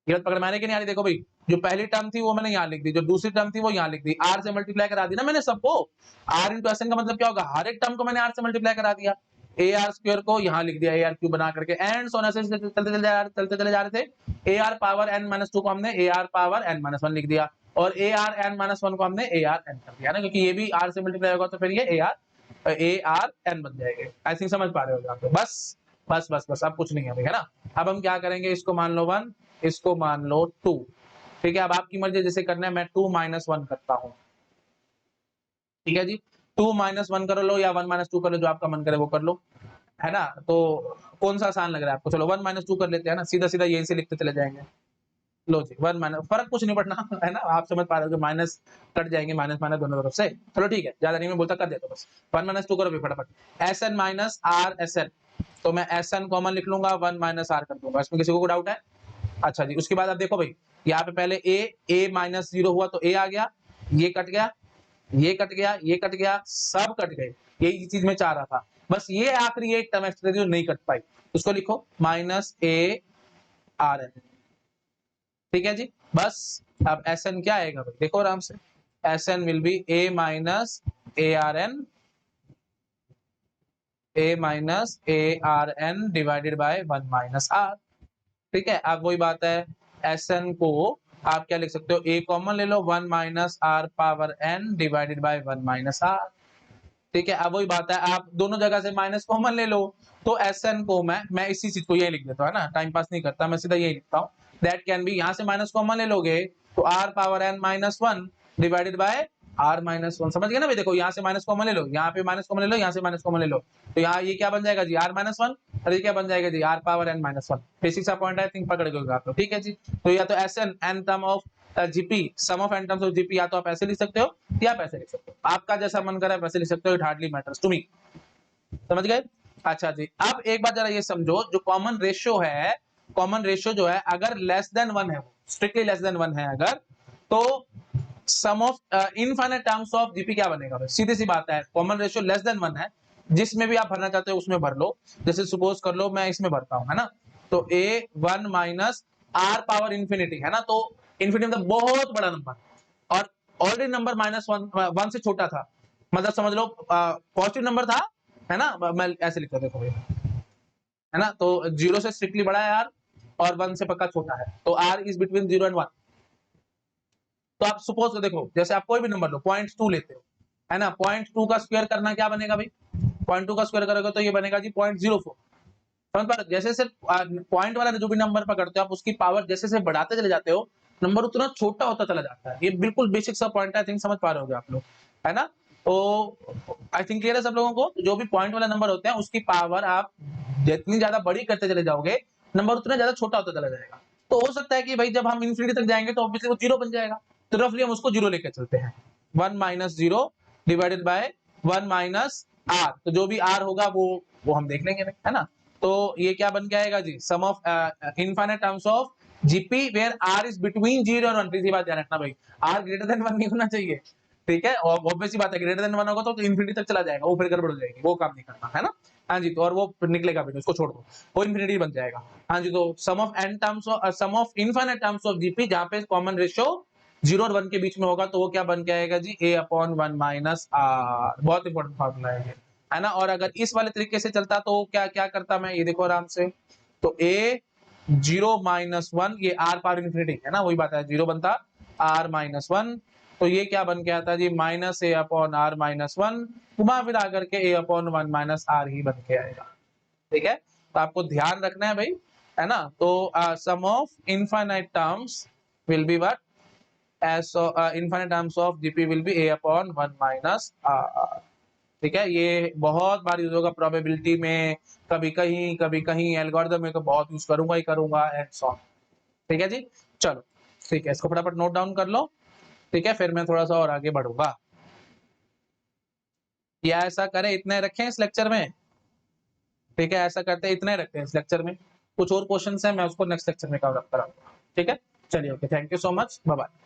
ये पकड़ में आने की नहीं आ रही, देखो भाई जो पहली टर्म थी वो मैंने यहाँ लिख दी, जो दूसरी टर्म थी वो यहाँ लिख दी, आर से मल्टीप्लाई करा दी ना मैंने सबको। आर इंटू एस एन का मतलब क्या होगा, हर एक टर्म को मैंने आर से मल्टीप्लाई करा दिया। ए आर स्क्वायर को यहाँ लिख दिया, ए आर क्यूब बना करके, एंड सो ऐसे चलते चले जा रहे थे। A R power N minus two को हमने A R power N minus one लिख दिया, और A R N minus one को हमने ए आर एन कर दिया ना, क्योंकि ये भी आर से मल्टीप्लाई होगा तो फिर ये ए आर एन बन जाएंगे। आई थिंक समझ पा रहे हो आप? बस अब कुछ नहीं है, है ना। अब हम क्या करेंगे, इसको मान लो 1, इसको मान लो 2, ठीक है। अब आपकी मर्जी जैसे करना है, मैं 2 माइनस 1 करता हूँ, ठीक है जी। 2 माइनस 1 कर लो या 1 माइनस 2 कर लो, जो आपका मन करे वो कर लो, है ना। तो कौन सा आसान लग रहा है आपको? चलो 1 माइनस 2 कर लेते हैं ना, सीधा सीधा यही से लिखते चले जाएंगे। लो जी 1 माइनस, फर्क कुछ नहीं पड़ना है ना, आप समझ पा रहे हो कि माइनस कट जाएंगे, माइनस माइनस दोनों तरफ से। चलो ठीक है, ज्यादा नहीं मैं बोलता, कर देता बस। 1 माइनस 2 करो फटाफट। S N minus R S N, तो मैं एस एन कॉमन लिख लूंगा, 1 माइनस आर कर दूंगा। इसमें किसी को डाउट है? अच्छा जी, उसके बाद आप देखो भाई, यहाँ पे पहले ए माइनस 0 हुआ तो ए आ गया, ये कट गया, ये कट गया, ये कट गया, सब कट गए। यही चीज मैं चाह रहा था, बस ये आखिरी एक टर्म एक्स्ट्रा जो नहीं कट पाई, उसको लिखो माइनस ए आर एन, ठीक है जी। बस अब एस एन क्या आएगा भाई, देखो आराम से, S N will be A minus A R N, A minus A R N divided by 1 minus R, ठीक है। अब वही बात है, एस एन को आप क्या लिख सकते हो, ए कॉमन ले लो, 1 minus R power N divided by 1 minus R, ठीक है। अब वही बात है, आप दोनों जगह से माइनस कॉमन ले लो, तो एस एन को मैं इसी चीज को ये लिख देता हूँ, है ना, टाइम पास नहीं करता, मैं सीधा यही लिखता हूँ, दैट कैन बी, यहाँ से माइनस कॉमन ले लोगे तो R power N minus 1 divided by R minus 1, समझ गए ना भाई। देखो यहाँ से माइनस कॉमन ले लो, यहाँ पे माइनस कॉमन ले लो, यहाँ से माइनस कॉमन ले लो, तो यहाँ ये क्या बन जाएगा जी, आर माइनस 1, और ये क्या बन जाएगा जी, R power N minus 1। Basic सा पॉइंट आई थिंक पकड़ गए आप लोग, ठीक है जी। तो या तो S N N term of GP, sum of N terms of GP, या तो आप ऐसे लिख सकते हो या आप ऐसे लिख सकते हो, आपका जैसा मन करे वैसे लिख सकते हो, it hardly matters to me, समझ गए। अच्छा जी, अब एक बात जरा ये समझो, जो कॉमन रेशियो है, कॉमन रेशियो जो है अगर लेस देन 1 है, स्ट्रिक्टली लेस देन 1 है अगर, तो sum of infinite terms of GP क्या बनेगा, सीधी सी बात है, कॉमन रेशियो लेस देन 1 है, जिसमें भी आप भरना चाहते हो उसमें भर लो। जैसे सपोज कर लो मैं इसमें भरता हूं, है ना, तो ए 1 माइनस आर पावर इंफिनिटी, है ना, तो इंफिनिटी मतलब बहुत बड़ा नंबर, और ऑलरेडी नंबर माइनस 1 से छोटा था, मतलब समझ लो पॉजिटिव नंबर था, है ना, मैं ऐसे लिखता देखो भाई, है ना, तो 0 से स्ट्रिक्टली बड़ा है आर, और 1 से पक्का छोटा है, तो आर इज बिटवीन 0 एंड 1। तो आप सपोज देखो, जैसे आप कोई भी नंबर लो, 0.2 लेते हो, है ना, 0.2 का स्क्वायर करना क्या बनेगा भाई, 0.2 का स्क्वायर करोगे तो ये बनेगा जी 0.04। समझ पा रहे, जैसे पॉइंट वाला जो भी नंबर पकड़ते हो आप, उसकी पावर जैसे से बढ़ाते चले जाते हो, नंबर उतना छोटा होता चला जाता है। ये बिल्कुल बेसिक सा पॉइंट है, आई थिंक समझ पा रहे होगे आप लोग, है ना। तो आई थिंक क्लियर है सब लोगों को, जो भी पॉइंट वाला नंबर होते हैं उसकी पावर आप जितनी ज्यादा बड़ी करते चले जाओगे, नंबर उतना ज्यादा छोटा होता चला जाएगा। तो हो सकता है कि भाई जब हम इन्फिनिटी तक जाएंगे तो ऑब्वियसली वो 0 बन जाएगा, तो रफली हम उसको 0 लेकर चलते हैं, 1 minus 0 divided by 1 minus R, तो जो भी आर होगा वो हम देख लेंगे, है ना। तो ये क्या बन के आएगा जी, sum of infinite terms of GP where R is between 0 और 1। तीसरी बात ध्यान रखना भाई, आर ग्रेटर देन 1 नहीं होना चाहिए, ठीक है, और ऑब्वियस सी बात है, ग्रेटर देन 1 होगा तो इन्फिनिटी तक चला जाएगा, वो फिर गड़बड़ हो जाएगी, वो काम नहीं करना, है ना। हाँ जी, तो और वो निकलेगा भी, उसको छोड़ दो, वो इन्फिनिटी बन जाएगा। हाँ जी, तो sum of N terms of, sum of infinite terms of GP, जहां पे कॉमन रेशियो 0 और 1 के बीच में होगा, तो वो क्या बन के आएगा जी, a अपॉन 1 माइनस आर। बहुत इंपॉर्टेंट फॉर्मूला है ये, है ना। और अगर इस वाले तरीके से चलता तो क्या क्या करता मैं, ये देखो आराम से, तो a 0 माइनस 1, ये r पावर इंफिनिटी है ना, वही बात है, 0 बनता r माइनस 1, तो ये क्या बन के आता जी, minus a upon r minus 1, घुमा फिरा करके a अपॉन 1 माइनस r ही बन के आएगा, ठीक है। तो आपको ध्यान रखना है भाई, है ना। तो sum of infinite terms will be what, as infinite terms of GP will be a upon 1 minus r, ठीक है। ये बहुत बार यूज होगा प्रोबेबिलिटी में, कभी कहीं एल्गोरिथम में तो बहुत यूज करूंगा ही करूंगा, एंड सो ऑन, ठीक है जी। चलो ठीक है, इसको फटाफट नोट डाउन कर लो, ठीक है, फिर मैं थोड़ा सा और आगे बढ़ूंगा, या ऐसा करें इतने रखें इस लेक्चर में, ठीक है, ऐसा करते इतने रखते हैं इस लेक्चर में, कुछ और क्वेश्चन है मैं उसको नेक्स्ट लेक्चर में कवर अप कराऊंगा, ठीक है। चलिए okay, thank you so much, bye bye.